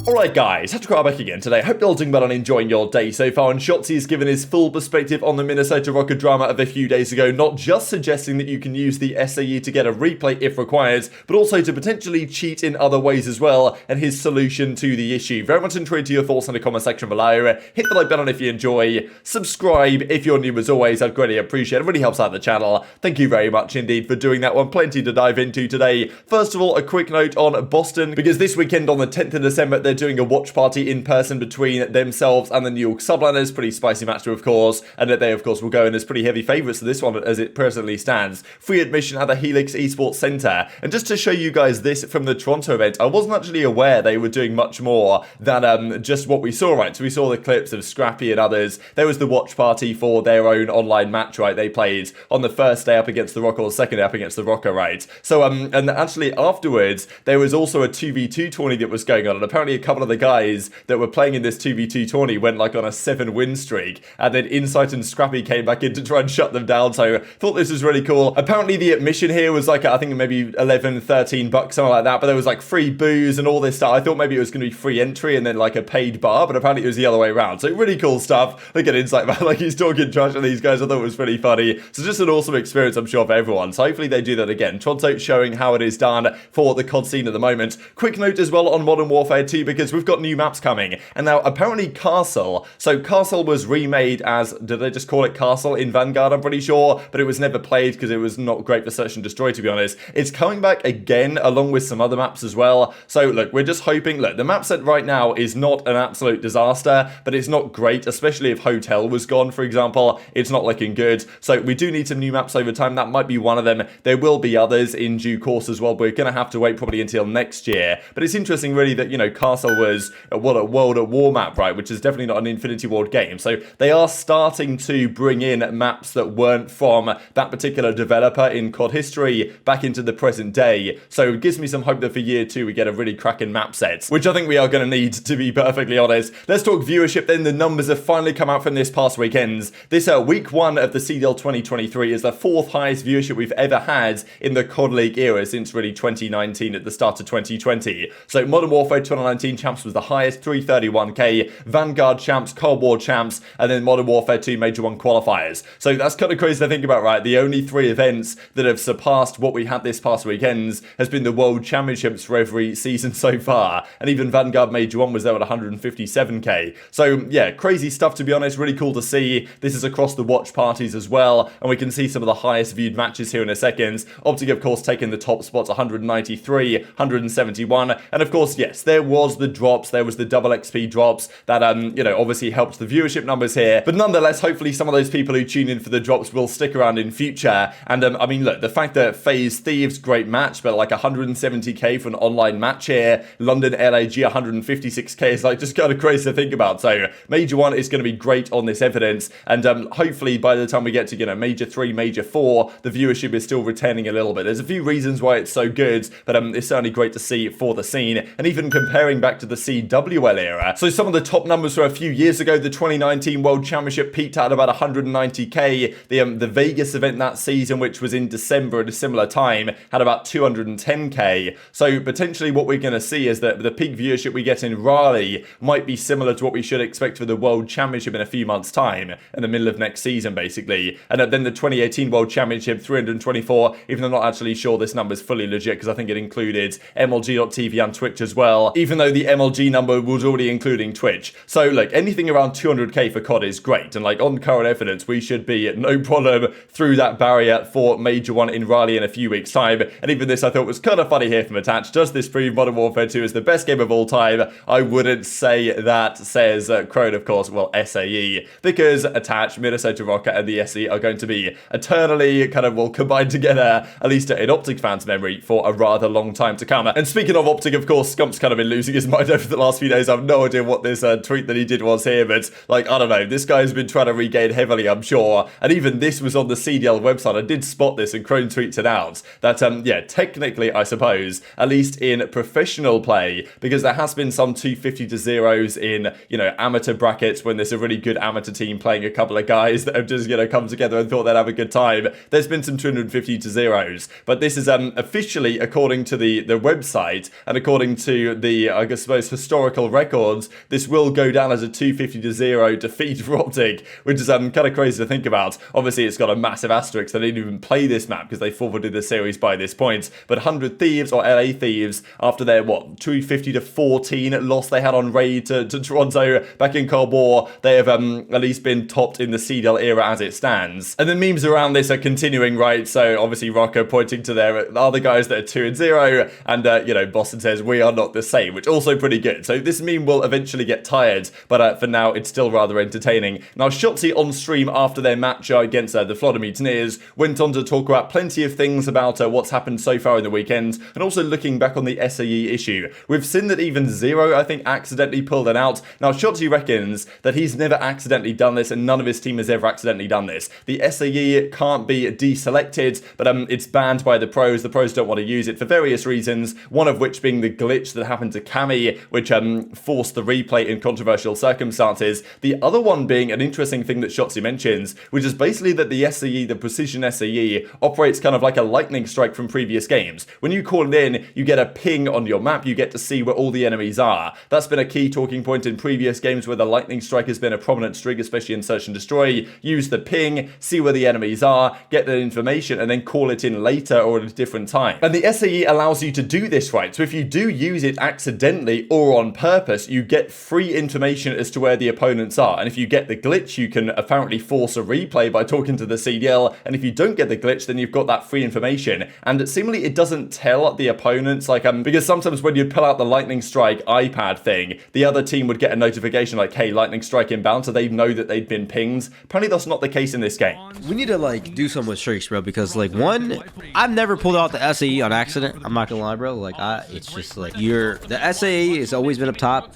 Alright guys, TacticalRab back again today. Hope you're all doing well and enjoying your day so far, and Shotzzy has given his full perspective on the Minnesota Rokkr drama of a few days ago, not just suggesting that you can use the SAE to get a replay if required, but also to potentially cheat in other ways as well, and his solution to the issue. Very much intrigued to your thoughts in the comment section below. Hit the like button if you enjoy, subscribe if you're new as always, I'd greatly appreciate it, really helps out the channel. Thank you very much indeed for doing that one, plenty to dive into today. First of all, a quick note on Boston, because this weekend on the 10th of December, they're doing a watch party in person between themselves and the New York Subliners. Pretty spicy match, of course, and that they, of course, will go in as pretty heavy favourites to this one as it presently stands. Free admission at the Helix Esports Centre. And just to show you guys this from the Toronto event, I wasn't actually aware they were doing much more than just what we saw, right? So we saw the clips of Scrappy and others. There was the watch party for their own online match, right? They played on the first day up against the Rokkr, or second day up against the Rokkr, right? So, and actually afterwards, there was also a 2v2 tourney that was going on, and apparently a couple of the guys that were playing in this 2v2 tourney went like on a 7-win streak, and then Insight and Scrappy came back in to try and shut them down, so thought this was really cool. Apparently the admission here was like, I think maybe 11, 13 bucks, something like that, but there was like free booze and all this stuff. I thought maybe it was going to be free entry and then like a paid bar, but apparently it was the other way around. So really cool stuff. Look at Insight, man, like he's talking trash to these guys. I thought it was pretty funny. So just an awesome experience, I'm sure, for everyone. So hopefully they do that again. Toronto showing how it is done for the COD scene at the moment. Quick note as well on Modern Warfare 2, because we've got new maps coming. And now apparently Castle. So Castle was remade as, did they just call it Castle in Vanguard, I'm pretty sure, but it was never played because it was not great for Search and Destroy, to be honest. It's coming back again along with some other maps as well. So look, we're just hoping, look, the map set right now is not an absolute disaster, but it's not great, especially if Hotel was gone, for example. It's not looking good. So we do need some new maps over time. That might be one of them. There will be others in due course as well, but we're going to have to wait probably until next year. But it's interesting really that, you know, Castle was a World at War map, right, which is definitely not an Infinity Ward game. So they are starting to bring in maps that weren't from that particular developer in COD history back into the present day. So it gives me some hope that for year 2 we get a really cracking map set, which I think we are going to need, to be perfectly honest. Let's talk viewership then. The numbers have finally come out from this past weekend. This week 1 of the CDL 2023 is the 4th highest viewership we've ever had in the COD League era since really 2019 at the start of 2020. So Modern Warfare 2019 champs was the highest, 331k, Vanguard champs, Cold War champs, and then Modern Warfare 2 Major 1 qualifiers. So that's kind of crazy to think about, right? The only 3 events that have surpassed what we had this past weekend has been the World Championships for every season so far, and even Vanguard Major 1 was there at 157k. So yeah, crazy stuff, to be honest. Really cool to see. This is across the watch parties as well, and we can see some of the highest viewed matches here in a second. OpTic, of course, taking the top spots, 193, 171, and of course, yes, there was the drops, there was the double XP drops that, you know, obviously helped the viewership numbers here, but nonetheless, hopefully some of those people who tune in for the drops will stick around in future. And I mean, look, the fact that FaZe Thieves, great match, but like 170k for an online match here, London LAG 156k is like just kind of crazy to think about. So Major 1 is going to be great on this evidence, and hopefully by the time we get to, you know, Major 3, Major 4, the viewership is still returning a little bit. There's a few reasons why it's so good, but it's certainly great to see for the scene. And even comparing back to the CWL era, so some of the top numbers were a few years ago. The 2019 World Championship peaked at about 190k. The Vegas event that season, which was in December at a similar time, had about 210k. So potentially what we're going to see is that the peak viewership we get in Raleigh might be similar to what we should expect for the World Championship in a few months' time, in the middle of next season, basically. And then the 2018 World Championship, 324, even though I'm not actually sure this number's fully legit, because I think it included MLG.TV and Twitch as well, even though the MLG number was already including Twitch. So like anything around 200k for COD is great, and like on current evidence we should be no problem through that barrier for Major 1 in Raleigh in a few weeks' time. And even this I thought was kind of funny here from Attach. Does this prove Modern Warfare 2 is the best game of all time? I wouldn't say that, says Crone, of course, well, SAE, because Attach, Minnesota Rokkr, and the SE are going to be eternally kind of, well, combined together, at least in OpTic fans' memory, for a rather long time to come. And speaking of OpTic, of course, Scump's kind of been losing his mind over the last few days. I have no idea what this tweet that he did was here, but like, I don't know, this guy's been trying to regain heavily, I'm sure. And even this was on the CDL website. I did spot this, and Crone tweets it out, that yeah, technically, I suppose, at least in professional play, because there has been some 250 to 0s in, you know, amateur brackets when there's a really good amateur team playing a couple of guys that have just, you know, come together and thought they'd have a good time. There's been some 250 to 0s, but this is officially, according to the website and according to the I suppose, historical records, this will go down as a 250-0 defeat for OpTic, which is kind of crazy to think about. Obviously, it's got a massive asterisk. They didn't even play this map because they forfeited the series by this point. But 100 Thieves, or LA Thieves, after their, 250-14 loss they had on raid to Toronto back in Cold War, they have at least been topped in the CDL era as it stands. And the memes around this are continuing, right? So obviously Rokkr pointing to their other guys that are 2-0, and Boston says we are not the same, which also pretty good. So this meme will eventually get tired, but for now it's still rather entertaining. Now Shotzzy on stream after their match against the Florida Mutineers went on to talk about plenty of things about what's happened so far in the weekend, and also looking back on the SAE issue. We've seen that even Zero, I think, accidentally pulled it out. Now Shotzzy reckons that he's never accidentally done this, and none of his team has ever accidentally done this. The SAE can't be deselected, but it's banned by the pros. The pros don't want to use it for various reasons, one of which being the glitch that happened to Cammy, which forced the replay in controversial circumstances. The other one being an interesting thing that Shotzzy mentions, which is basically that the SAE, the precision SAE, operates kind of like a lightning strike from previous games. When you call it in, you get a ping on your map, you get to see where all the enemies are. That's been a key talking point in previous games where the lightning strike has been a prominent string, especially in Search and Destroy. Use the ping, see where the enemies are, get that information, and then call it in later or at a different time. And the SAE allows you to do this, right? So if you do use it accidentally or on purpose, you get free information as to where the opponents are. And if you get the glitch, you can apparently force a replay by talking to the CDL. And if you don't get the glitch, then you've got that free information. And seemingly it doesn't tell the opponents, because sometimes when you'd pull out the lightning strike iPad thing, the other team would get a notification like, hey, lightning strike inbound, so they'd know that they'd been pinged. Apparently that's not the case in this game. We need to do something with streaks, bro, because one, I've never pulled out the SAE on accident. I'm not gonna lie, bro. It's just the SAE has always been up top,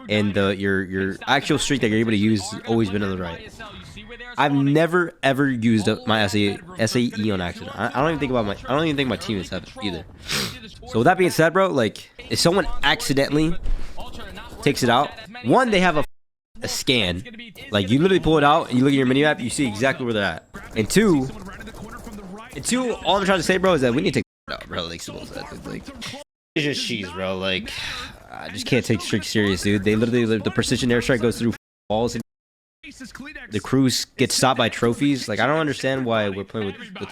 and your actual streak that you're able to use has always been on the right. I've never ever used my SAE on accident. I don't even think my teammates have it either. So with that being said, bro, if someone accidentally takes it out, one, they have a scan. You literally pull it out and you look at your mini map, you see exactly where they're at. And two, all I'm trying to say, bro, is that we need to take it out, bro. It's just cheese, bro. I just can't take streaks serious, dude. They literally, the precision airstrike goes through walls and the crews get stopped by trophies. I don't understand why we're playing with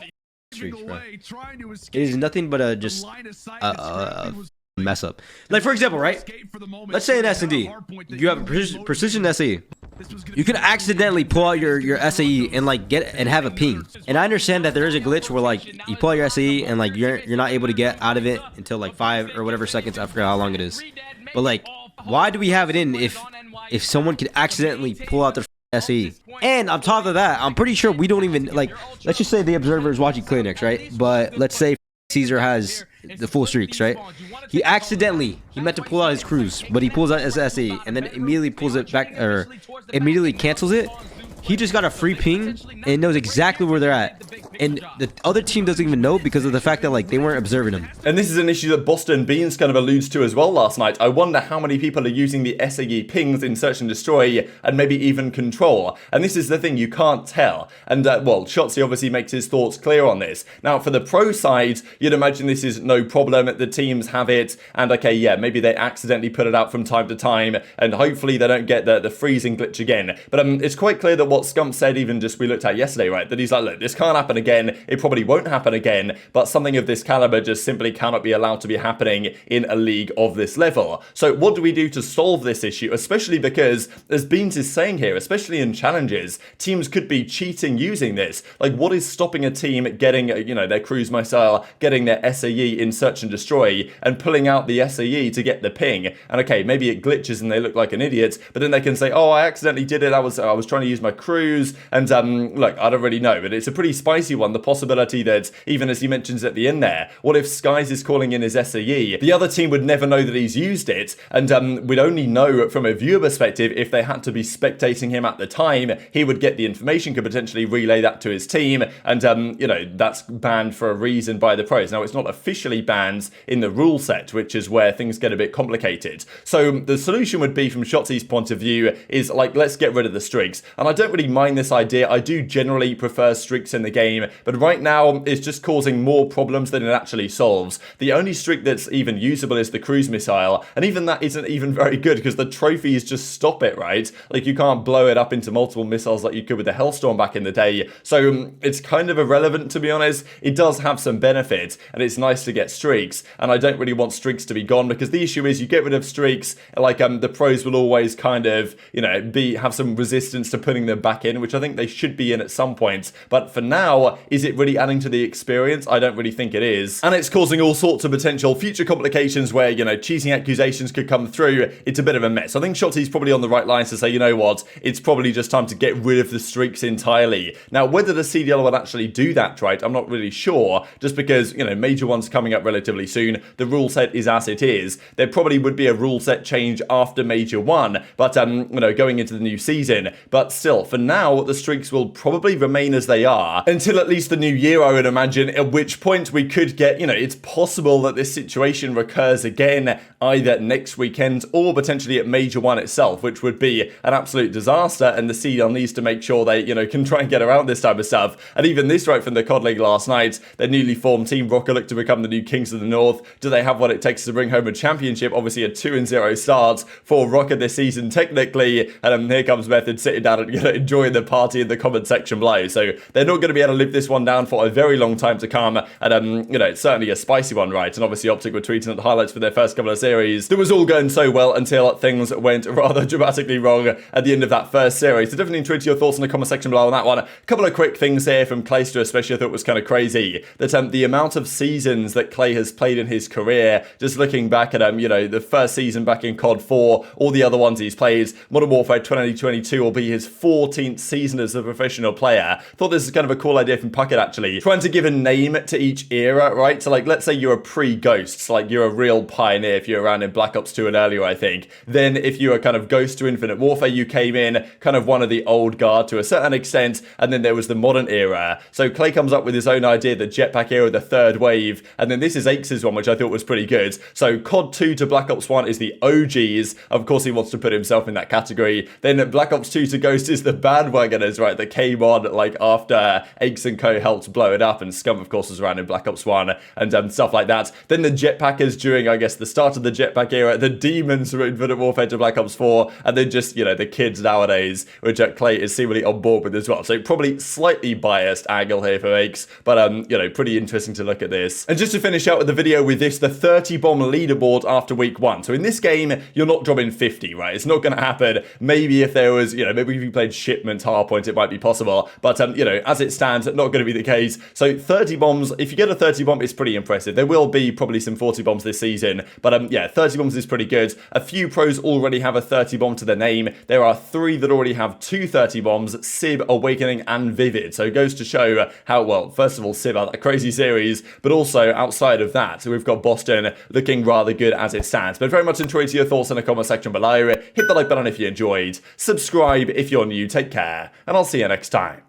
streaks, bro. It is nothing but a mess up. For example, right? Let's say in S&D, you have a precision SAE. You could accidentally pull out your SAE and get and have a ping. And I understand that there is a glitch where you pull out your SAE and you're not able to get out of it until 5 or whatever seconds. I forget how long it is. But why do we have it in if someone could accidentally pull out their SAE? And on top of that, I'm pretty sure we don't even let's just say the observer is watching CleanX, right? But let's say Caesar has the full streaks, right? He meant to pull out his crews, but he pulls out his SAE and then immediately pulls it back, or immediately cancels it. He just got a free ping and knows exactly where they're at. And the other team doesn't even know because of the fact that they weren't observing him. And this is an issue that Boston Beans kind of alludes to as well last night. I wonder how many people are using the SAE pings in Search and Destroy and maybe even Control. And this is the thing, you can't tell. And Shotzzy obviously makes his thoughts clear on this. Now for the pro side, you'd imagine this is no problem. The teams have it, and okay, yeah, maybe they accidentally put it out from time to time, and hopefully they don't get the freezing glitch again. But it's quite clear that what Scump said, even just we looked at yesterday, right, that he's like, look, this can't happen again. It probably won't happen again, but something of this caliber just simply cannot be allowed to be happening in a league of this level. So what do we do to solve this issue? Especially because, as Beans is saying here, especially in challenges, teams could be cheating using this. What is stopping a team getting, their cruise missile, getting their SAE in Search and Destroy, and pulling out the SAE to get the ping? And okay, maybe it glitches and they look like an idiot, but then they can say, oh, I accidentally did it. I was trying to use my cruise, and look, I don't really know, but it's a pretty spicy one. The possibility that, even as he mentions at the end there, what if Skies is calling in his SAE? The other team would never know that he's used it, and we'd only know from a viewer perspective if they had to be spectating him at the time. He would get the information, could potentially relay that to his team, and that's banned for a reason by the pros. Now, it's not officially banned in the rule set, which is where things get a bit complicated. So the solution would be, from Shotzzy's point of view, is let's get rid of the streaks. And I don't don't really mind this idea. I do generally prefer streaks in the game, but right now it's just causing more problems than it actually solves. The only streak that's even usable is the cruise missile, and even that isn't even very good because the trophies just stop it, right? Like, you can't blow it up into multiple missiles like you could with the Hellstorm back in the day, so it's kind of irrelevant, to be honest. It does have some benefits, and it's nice to get streaks, and I don't really want streaks to be gone, because the issue is you get rid of streaks, like the pros will always kind of, you know, have some resistance to putting them back in, which I think they should be in at some point. But for now, is it really adding to the experience? I don't really think it is, and it's causing all sorts of potential future complications where, you know, cheating accusations could come through. It's a bit of a mess. I think Shotzzy's probably on the right lines to say, you know what, it's probably just time to get rid of the streaks entirely. Now, whether the CDL will actually do that, right, I'm not really sure, just because, you know, major one's coming up relatively soon. The rule set is as it is. There probably would be a rule set change after major one, but you know, going into the new season. But still, for now, the streaks will probably remain as they are until at least the new year, I would imagine, at which point we could get, you know, it's possible that this situation recurs again either next weekend or potentially at major one itself, which would be an absolute disaster, and the CDL needs to make sure they, you know, can try and get around this type of stuff. And even this right from the COD League last night, their newly formed team Rokkr look to become the new Kings of the North. Do they have what it takes to bring home a championship? Obviously a 2-0 start for Rokkr this season technically, and here comes Method sitting down and, you know, enjoying the party in the comment section below. So they're not going to be able to live this one down for a very long time to come, and you know, it's certainly a spicy one, right? And obviously OpTic were tweeting at the highlights for their first couple of series. That was all going so well until things went rather dramatically wrong at the end of that first series. So definitely tweet your thoughts in the comment section below on that one. A couple of quick things here from Clayster, especially, I thought was kind of crazy, that the amount of seasons that Clay has played in his career, just looking back at you know, the first season back in COD 4, all the other ones he's played, Modern Warfare 2022 will be his 14th season as a professional player. Thought this is kind of a cool idea from Puckett, actually, trying to give a name to each era, right? So like, let's say you're a pre-Ghosts, like you're a real pioneer if you're around in Black Ops 2 and earlier, I think. Then if you were kind of Ghost to Infinite Warfare, you came in kind of one of the old guard to a certain extent, and then there was the modern era. So Clay comes up with his own idea, the jetpack era, the third wave, and then this is Aix's one, which I thought was pretty good. So COD 2 to Black Ops 1 is the OGs. Of course, he wants to put himself in that category. Then Black Ops 2 to Ghost is the bandwagoners, right, that came on like after Aix and Co helped blow it up, and Scump, of course, was around in Black Ops 1 and stuff like that. Then the jetpackers during, I guess, the start of the jetpack era, the demons from Infinite Warfare to Black Ops 4, and then just, you know, the kids nowadays, which Clay is seemingly on board with as well. So probably slightly biased angle here for Aix, but you know, pretty interesting to look at this. And just to finish out with the video with this, the 30 bomb leaderboard after week 1. So in this game, you're not dropping 50, right? It's not going to happen. Maybe if there was, you know, maybe if you played Shipment Hardpoint, it might be possible, but you know, as it stands, not going to be the case. So 30 bombs, if you get a 30 bomb, it's pretty impressive. There will be probably some 40 bombs this season, but yeah, 30 bombs is pretty good. A few pros already have a 30 bomb to their name. There are 3 that already have 2 30 bombs, Sib, Awakening, and Vivid. So it goes to show how, well, first of all, Sib had that crazy series, but also outside of that, so we've got Boston looking rather good as it stands. But very much enjoyed your thoughts in the comment section below. Hit the like button if you enjoyed. Subscribe if you're new. Take care, and I'll see you next time.